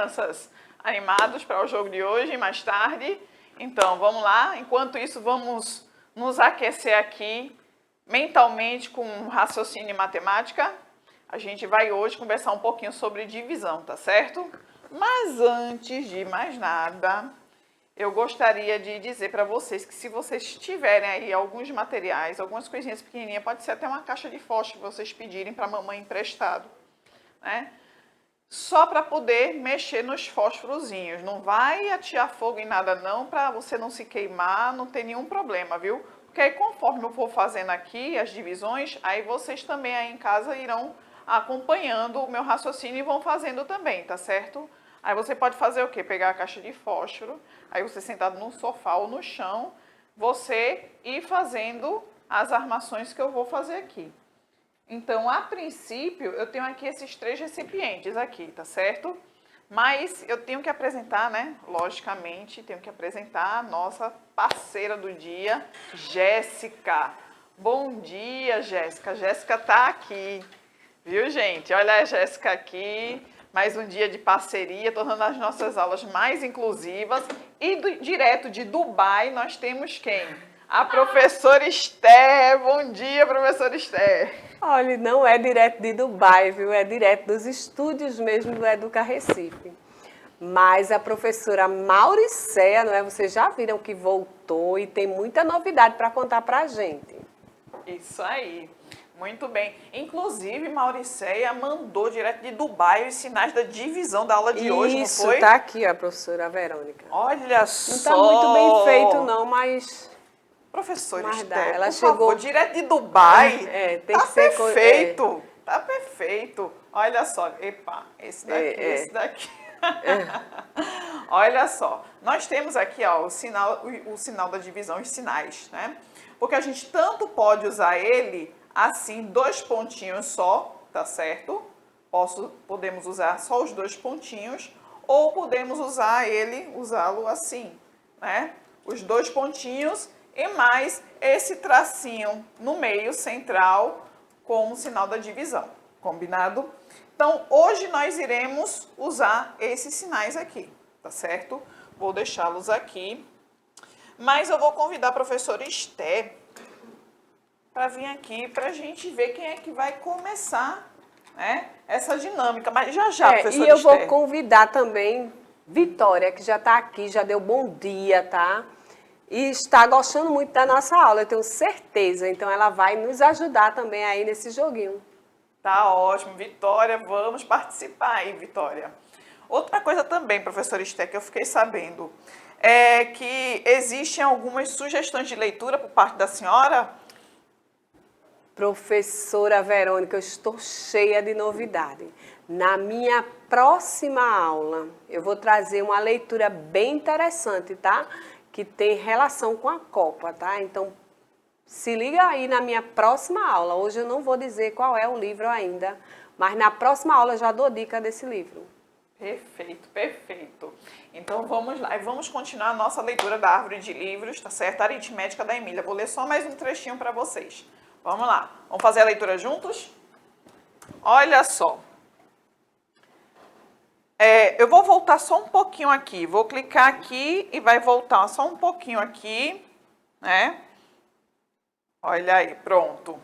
crianças? Animados para o jogo de hoje, mais tarde? Então, vamos lá. Enquanto isso, vamos nos aquecer aqui mentalmente com raciocínio e matemática. A gente vai hoje conversar um pouquinho sobre divisão, tá certo? Mas antes de mais nada, eu gostaria de dizer para vocês que se vocês tiverem aí alguns materiais, algumas coisinhas pequenininhas, pode ser até uma caixa de fósforo que vocês pedirem para a mamãe emprestado, né? Só para poder mexer nos fósforozinhos. Não vai atear fogo em nada não, para você não se queimar, não ter nenhum problema, viu? Porque aí conforme eu for fazendo aqui as divisões, aí vocês também aí em casa irão acompanhando o meu raciocínio e vão fazendo também, tá certo? Aí você pode fazer o quê? Pegar a caixa de fósforo, aí você sentado no sofá ou no chão, você ir fazendo as armações que eu vou fazer aqui. Então, a princípio, eu tenho aqui esses 3 recipientes aqui, tá certo? Mas eu tenho que apresentar, né? Logicamente, tenho que apresentar a nossa parceira do dia, Jéssica. Bom dia, Jéssica. Jéssica tá aqui, viu, gente? Olha a Jéssica aqui. Mais um dia de parceria, tornando as nossas aulas mais inclusivas. E direto de Dubai, nós temos quem? A professora Esther. Bom dia, professora Esther. Olha, não é direto de Dubai, viu? É direto dos estúdios mesmo do Educa Recife. Mas a professora Mauricéia, não é? Vocês já viram que voltou e tem muita novidade para contar para a gente. Isso aí. Muito bem. Inclusive, Mauricéia mandou direto de Dubai os sinais da divisão da aula de hoje, não foi? Isso, tá aqui a professora Verônica. Olha só. Não está muito bem feito não, mas... Professora Mas Esther, ela por chegou favor, direto de Dubai. Tem tá que ser perfeito. Tá perfeito. Olha só. Epa, esse daqui, esse daqui. Olha só. Nós temos aqui, ó, o sinal da divisão, os sinais, né? Porque a gente tanto pode usar ele assim, 2 pontinhos só, tá certo? Podemos usar só os 2 pontinhos, ou podemos usá-lo assim, né? Os 2 pontinhos e mais esse tracinho no meio central com o sinal da divisão, combinado? Então, hoje nós iremos usar esses sinais aqui, tá certo? Vou deixá-los aqui, mas eu vou convidar a professora Esther para vir aqui para a gente ver quem é que vai começar, né, essa dinâmica. Mas já, professora E eu Esther. vou convidar também Vitória, que já está aqui, já deu bom dia, tá? E está gostando muito da nossa aula, eu tenho certeza. Então, ela vai nos ajudar também aí nesse joguinho. Tá ótimo, Vitória, vamos participar aí, Vitória. Outra coisa também, professora Esther, que eu fiquei sabendo, é que existem algumas sugestões de leitura por parte da senhora. Professora Verônica, eu estou cheia de novidade. Na minha próxima aula, eu vou trazer uma leitura bem interessante, tá? Que tem relação com a Copa, tá? Então, se liga aí na minha próxima aula. Hoje eu não vou dizer qual é o livro ainda, mas na próxima aula eu já dou dica desse livro. Perfeito, perfeito. Então vamos lá, e vamos continuar a nossa leitura da árvore de livros, tá certo? Aritmética da Emília. Vou ler só mais um trechinho para vocês. Vamos lá, vamos fazer a leitura juntos? Olha só. Eu vou voltar só um pouquinho aqui. Vou clicar aqui e vai voltar só um pouquinho aqui, né? Olha aí, pronto.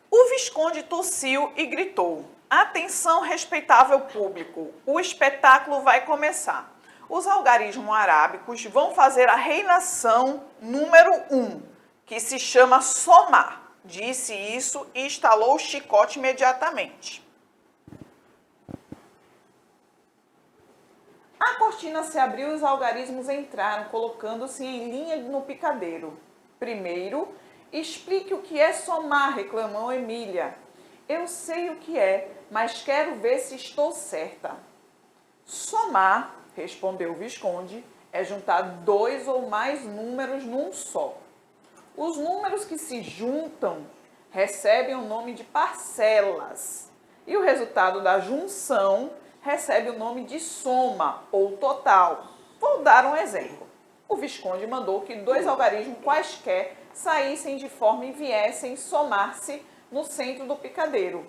O Visconde tossiu e gritou: atenção, respeitável público, o espetáculo vai começar. Os algarismos arábicos vão fazer a reinação número 1, que se chama somar. Disse isso e instalou o chicote imediatamente. A cortina se abriu e os algarismos entraram, colocando-se em linha no picadeiro. Primeiro, explique o que é somar, reclamou Emília. Eu sei o que é, mas quero ver se estou certa. Somar, respondeu o Visconde, é juntar 2 ou mais números num só. Os números que se juntam recebem o nome de parcelas. E o resultado da junção recebe o nome de soma ou total. Vou dar um exemplo. O Visconde mandou que 2 algarismos quaisquer saíssem de forma e viessem somar-se no centro do picadeiro.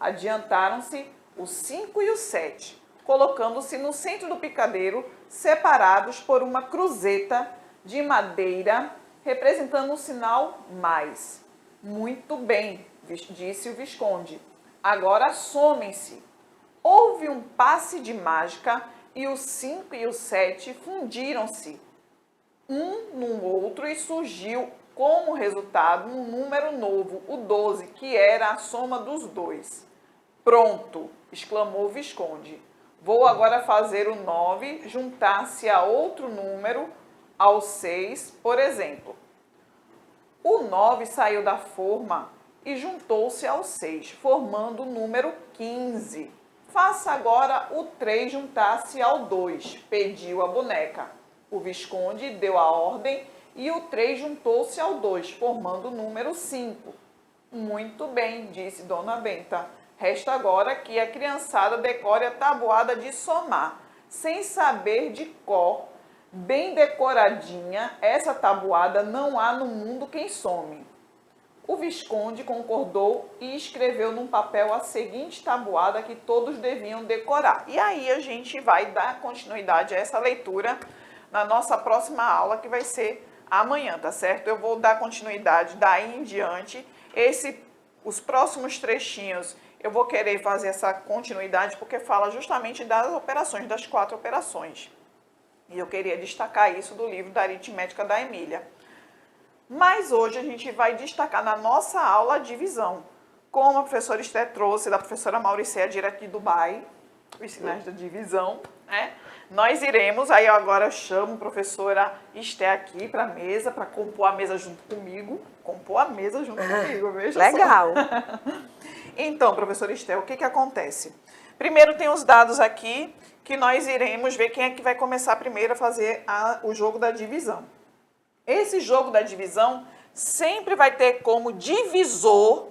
Adiantaram-se o 5 e o 7. colocando-se no centro do picadeiro, separados por uma cruzeta de madeira, representando um sinal mais. Muito bem, disse o Visconde. Agora somem-se. Houve um passe de mágica e o 5 e o 7 fundiram-se um no outro e surgiu como resultado um número novo, o 12, que era a soma dos dois. Pronto, exclamou o Visconde. Vou agora fazer o 9 juntar-se a outro número, ao 6, por exemplo. O 9 saiu da forma e juntou-se ao 6, formando o número 15. Faça agora o 3 juntar-se ao 2, pediu a boneca. O Visconde deu a ordem e o 3 juntou-se ao 2, formando o número 5. Muito bem, disse Dona Benta. Resta agora que a criançada decore a tabuada de somar. Sem saber de cor, bem decoradinha, essa tabuada não há no mundo quem some. O Visconde concordou e escreveu num papel a seguinte tabuada que todos deviam decorar. E aí a gente vai dar continuidade a essa leitura na nossa próxima aula, que vai ser amanhã, tá certo? Eu vou dar continuidade daí em diante. Os próximos trechinhos eu vou querer fazer essa continuidade porque fala justamente das operações, das 4 operações. E eu queria destacar isso do livro da aritmética da Emília. Mas hoje a gente vai destacar na nossa aula a divisão. Como a professora Esther trouxe, da professora Mauricéia, direto de Dubai, os sinais da divisão, né? Nós iremos, aí eu agora chamo a professora Esther aqui para a mesa, para compor a mesa junto comigo. Compor a mesa junto comigo, veja legal. só. Então, professora Esther, o que acontece? Primeiro tem os dados aqui, que nós iremos ver quem é que vai começar primeiro a fazer o jogo da divisão. Esse jogo da divisão sempre vai ter como divisor,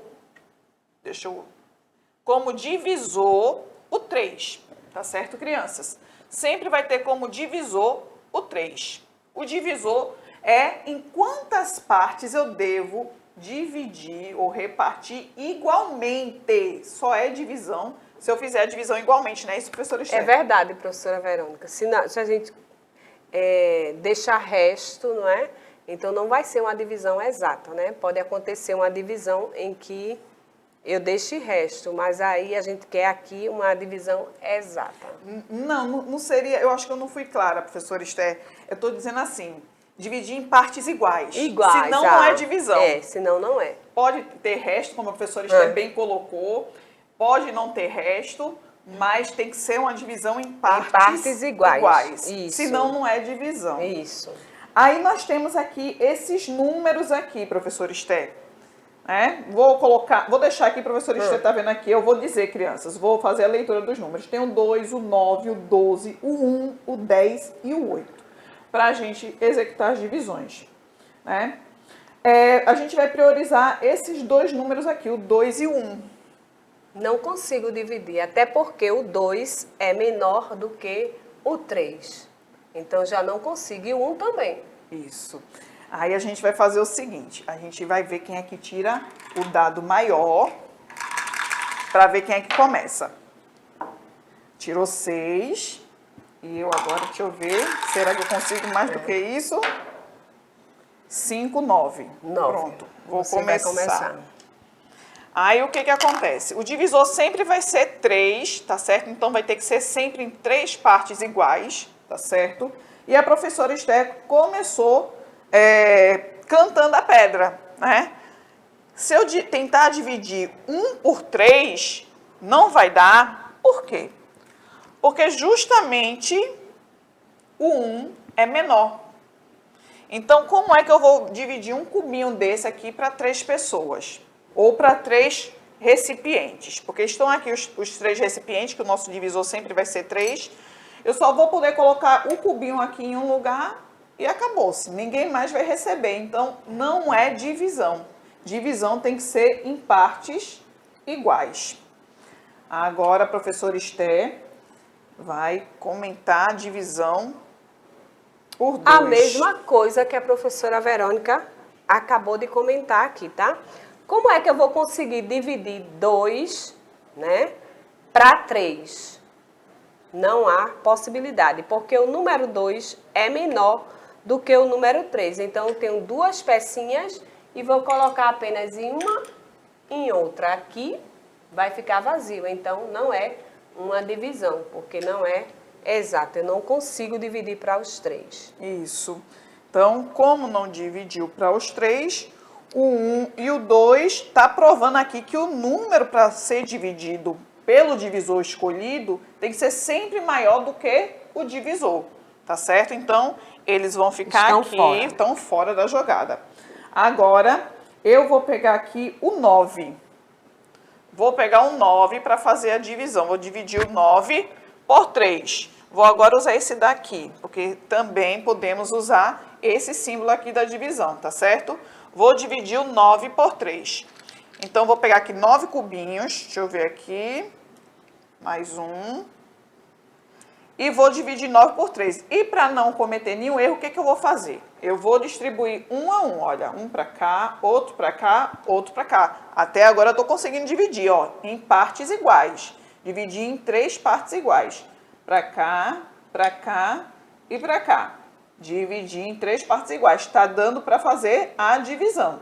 como divisor o 3, tá certo, crianças? Sempre vai ter como divisor o 3. O divisor é em quantas partes eu devo dividir ou repartir igualmente. Só é divisão se eu fizer a divisão igualmente, não é isso, professora Esther? É verdade, professora Verônica. Se a gente deixar resto, não é? Então não vai ser uma divisão exata, né? Pode acontecer uma divisão em que eu deixe resto, mas aí a gente quer aqui uma divisão exata. Não seria, eu acho que eu não fui clara, professora Esther. Eu estou dizendo assim, dividir em partes iguais. Iguais. Senão não é divisão. Senão não é. Pode ter resto, como a professora Esther bem colocou, pode não ter resto, mas tem que ser uma divisão em partes iguais. Isso. Senão não é divisão. Isso. Aí nós temos aqui esses números aqui, professora Esther. Vou deixar aqui, professora Esther está vendo aqui, eu vou dizer, crianças, vou fazer a leitura dos números. Tem o 2, o 9, o 12, o 1, o 10 e o 8, para a gente executar as divisões. Né? A gente vai priorizar esses dois números aqui, o 2 e o 1. Não consigo dividir, até porque o 2 é menor do que o 3. Então já não consigo, e o 1 também. Isso. Aí a gente vai fazer o seguinte, a gente vai ver quem é que tira o dado maior, para ver quem é que começa. Tirou 6, e eu agora, deixa eu ver, será que eu consigo mais do que isso? 5, 9. Pronto, vou começar. Aí o que acontece? O divisor sempre vai ser 3, tá certo? Então vai ter que ser sempre em 3 partes iguais, tá certo? E a professora Esther começou cantando a pedra, né? Se eu tentar dividir 1 por 3, não vai dar. Por quê? Porque justamente o 1 é menor. Então, como é que eu vou dividir um cubinho desse aqui para 3 pessoas? Ou para 3 recipientes? Porque estão aqui os 3 recipientes, que o nosso divisor sempre vai ser 3. Eu só vou poder colocar o cubinho aqui em um lugar e acabou-se. Ninguém mais vai receber. Então, não é divisão. Divisão tem que ser em partes iguais. Agora, a professora Esther vai comentar a divisão por 2. A mesma coisa que a professora Verônica acabou de comentar aqui, tá? Como é que eu vou conseguir dividir 2, né, para 3? Não há possibilidade, porque o número 2 é menor do que o número 3. Então, eu tenho duas pecinhas e vou colocar apenas em uma, em outra. Aqui vai ficar vazio, então não é uma divisão, porque não é exato. Eu não consigo dividir para os 3. Isso. Então, como não dividiu para os 3, o 1 e o 2 está provando aqui que o número para ser dividido pelo divisor escolhido tem que ser sempre maior do que o divisor, tá certo? Então, eles vão ficar estão fora da jogada. Agora, eu vou pegar aqui o 9. Vou pegar o 9 para fazer a divisão. Vou dividir o 9 por 3. Vou agora usar esse daqui, porque também podemos usar esse símbolo aqui da divisão, tá certo? Vou dividir o 9 por 3. Então, vou pegar aqui 9 cubinhos. Deixa eu ver aqui. Mais um. E vou dividir 9 por 3. E para não cometer nenhum erro, o que eu vou fazer? Eu vou distribuir um a um. Olha, um para cá, outro para cá, outro para cá. Até agora eu estou conseguindo dividir, ó, em partes iguais. Dividir em 3 partes iguais. Para cá e para cá. Dividir em 3 partes iguais. Está dando para fazer a divisão.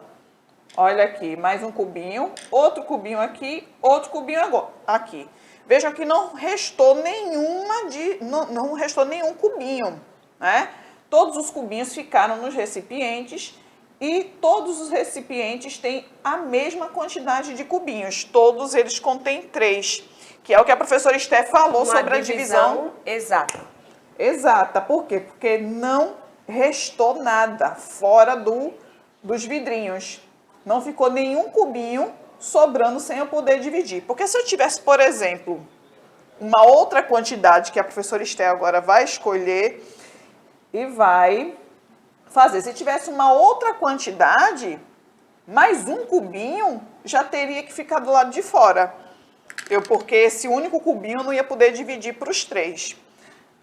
Olha aqui, mais um cubinho, outro cubinho aqui, outro cubinho aqui. Vejam que não restou não restou nenhum cubinho, né? Todos os cubinhos ficaram nos recipientes e todos os recipientes têm a mesma quantidade de cubinhos. Todos eles contêm 3, que é o que a professora Esté falou sobre a divisão exata. Exata. Por quê? Porque não restou nada fora dos vidrinhos. Não ficou nenhum cubinho sobrando sem eu poder dividir. Porque se eu tivesse, por exemplo, uma outra quantidade que a professora Esté agora vai escolher e vai fazer. Se tivesse uma outra quantidade, mais um cubinho já teria que ficar do lado de fora. Porque esse único cubinho eu não ia poder dividir para os 3.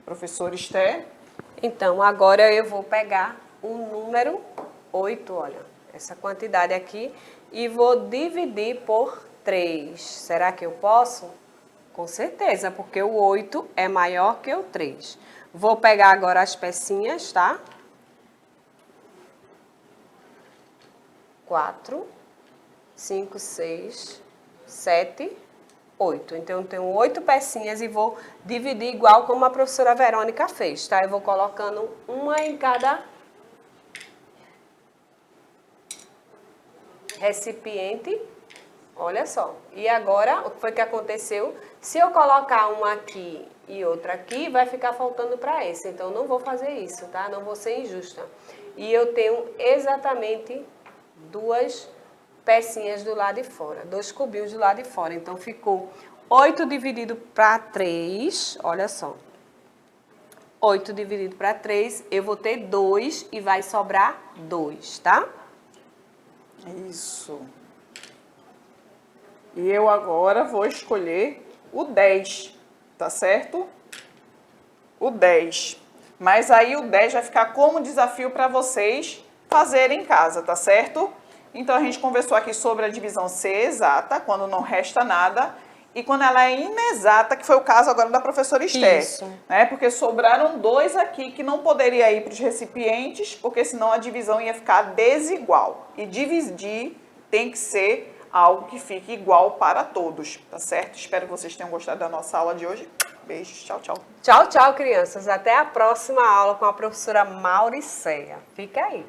Professora Esté? Então, agora eu vou pegar o número 8, olha, essa quantidade aqui, e vou dividir por 3. Será que eu posso? Com certeza, porque o 8 é maior que o 3. Vou pegar agora as pecinhas, tá? 4, 5, 6, 7, 8. Então, eu tenho 8 pecinhas e vou dividir igual como a professora Verônica fez, tá? Eu vou colocando uma em cada recipiente. Olha só. E agora, o que foi que aconteceu? Se eu colocar uma aqui e outra aqui, vai ficar faltando para esse. Então, não vou fazer isso, tá? Não vou ser injusta. E eu tenho exatamente 2 pecinhas do lado de fora, 2 cubinhos do lado de fora. Então, ficou 8 dividido para 3, olha só. 8 dividido para 3, eu vou ter 2 e vai sobrar 2, tá? Isso. E eu agora vou escolher o 10, tá certo? O 10. Mas aí o 10 vai ficar como desafio para vocês fazerem em casa, tá certo? Então, a gente conversou aqui sobre a divisão ser exata, quando não resta nada, e quando ela é inexata, que foi o caso agora da professora Esté. Isso. Né? Porque sobraram 2 aqui que não poderia ir para os recipientes, porque senão a divisão ia ficar desigual. E dividir tem que ser algo que fique igual para todos, tá certo? Espero que vocês tenham gostado da nossa aula de hoje. Beijos, tchau, tchau. Tchau, tchau, crianças. Até a próxima aula com a professora Mauricéia. Fica aí.